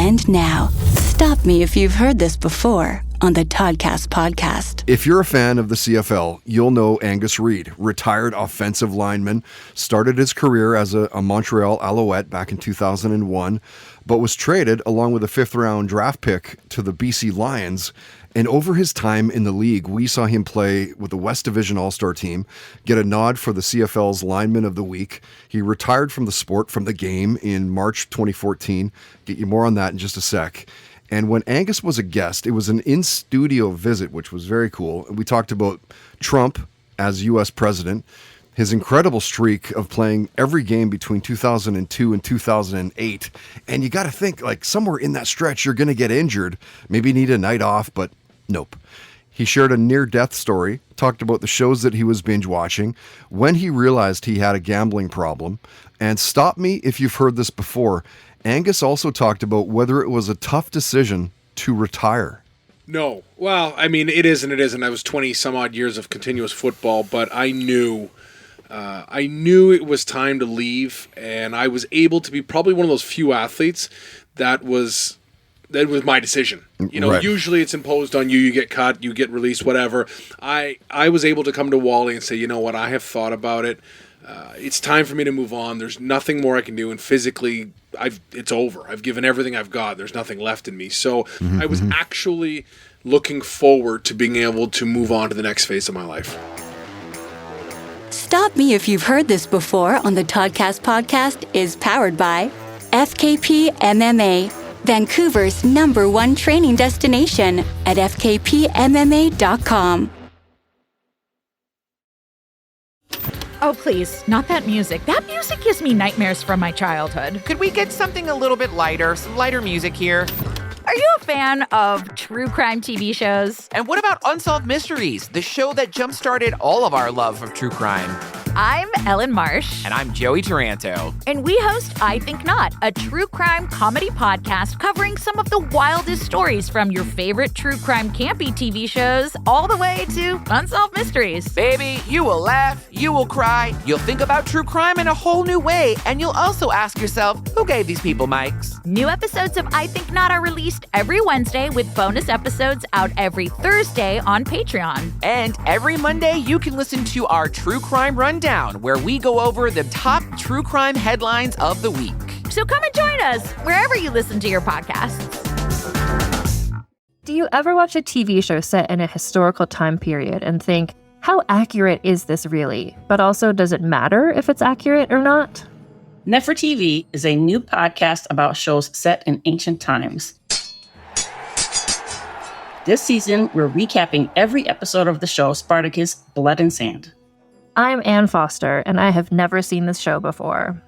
And now, stop me if you've heard this before on the Toddcast podcast. If you're a fan of the CFL, you'll know Angus Reid, retired offensive lineman, started his career as a Montreal Alouette back in 2001, but was traded along with a fifth-round draft pick to the BC Lions. And over his time in the league, we saw him play with the West Division All-Star team, get a nod for the CFL's Lineman of the Week. He retired from the sport, from the game, in March 2014. Get you more on that in just a sec. And when Angus was a guest, it was an in-studio visit, which was very cool. We talked about Trump as U.S. president, his incredible streak of playing every game between 2002 and 2008. And you got to think, like, somewhere in that stretch, you're going to get injured, maybe need a night off, but nope. He shared a near-death story, talked about the shows that he was binge-watching, when he realized he had a gambling problem. And stop me if you've heard this before, Angus also talked about whether it was a tough decision to retire. No. Well, I mean, it is and it isn't. I was 20 some odd years of continuous football, but I knew it was time to leave, and I was able to be probably one of those few athletes that was my decision. You know, right. Usually it's imposed on you. You get cut, you get released, whatever. I was able to come to Wally and say, you know what, I have thought about it. It's time for me to move on. There's nothing more I can do, and physically, it's over. I've given everything I've got. There's nothing left in me. So I was actually looking forward to being able to move on to the next phase of my life. Stop me if you've heard this before on the Toddcast podcast is powered by FKP MMA, Vancouver's #1 training destination at fkpmma.com. Oh, please, not that music. That music gives me nightmares from my childhood. Could we get something a little bit lighter, some lighter music here? Are you a fan of true crime TV shows? And what about Unsolved Mysteries, the show that jump-started all of our love of true crime? I'm Ellen Marsh. And I'm Joey Taranto. And we host I Think Not, a true crime comedy podcast covering some of the wildest stories from your favorite true crime campy TV shows all the way to Unsolved Mysteries. Baby, you will laugh, you will cry, you'll think about true crime in a whole new way, and you'll also ask yourself, who gave these people mics? New episodes of I Think Not are released every Wednesday, with bonus episodes out every Thursday on Patreon. And every Monday, you can listen to our True Crime Rundown, where we go over the top true crime headlines of the week. So come and join us wherever you listen to your podcasts. Do you ever watch a TV show set in a historical time period and think, how accurate is this really? But also, does it matter if it's accurate or not? Nefer-TV is a new podcast about shows set in ancient times. This season, we're recapping every episode of the show Spartacus, Blood and Sand. I'm Ann Foster, and I have never seen this show before.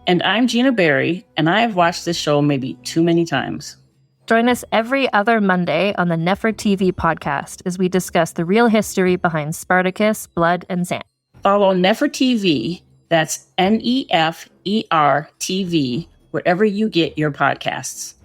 And I'm Gina Berry, and I have watched this show maybe too many times. Join us every other Monday on the Nefer-TV podcast as we discuss the real history behind Spartacus, Blood and Sand. Follow Nefer-TV, that's NEFER-TV, wherever you get your podcasts.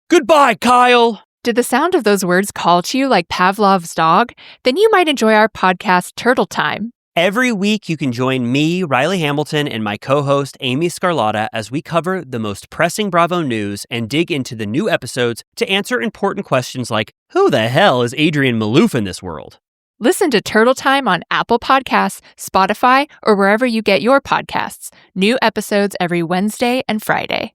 Goodbye, Kyle! Did the sound of those words call to you like Pavlov's dog? Then you might enjoy our podcast, Turtle Time. Every week, you can join me, Riley Hamilton, and my co-host, Amy Scarlotta, as we cover the most pressing Bravo news and dig into the new episodes to answer important questions like, who the hell is Adrian Malouf in this world? Listen to Turtle Time on Apple Podcasts, Spotify, or wherever you get your podcasts. New episodes every Wednesday and Friday.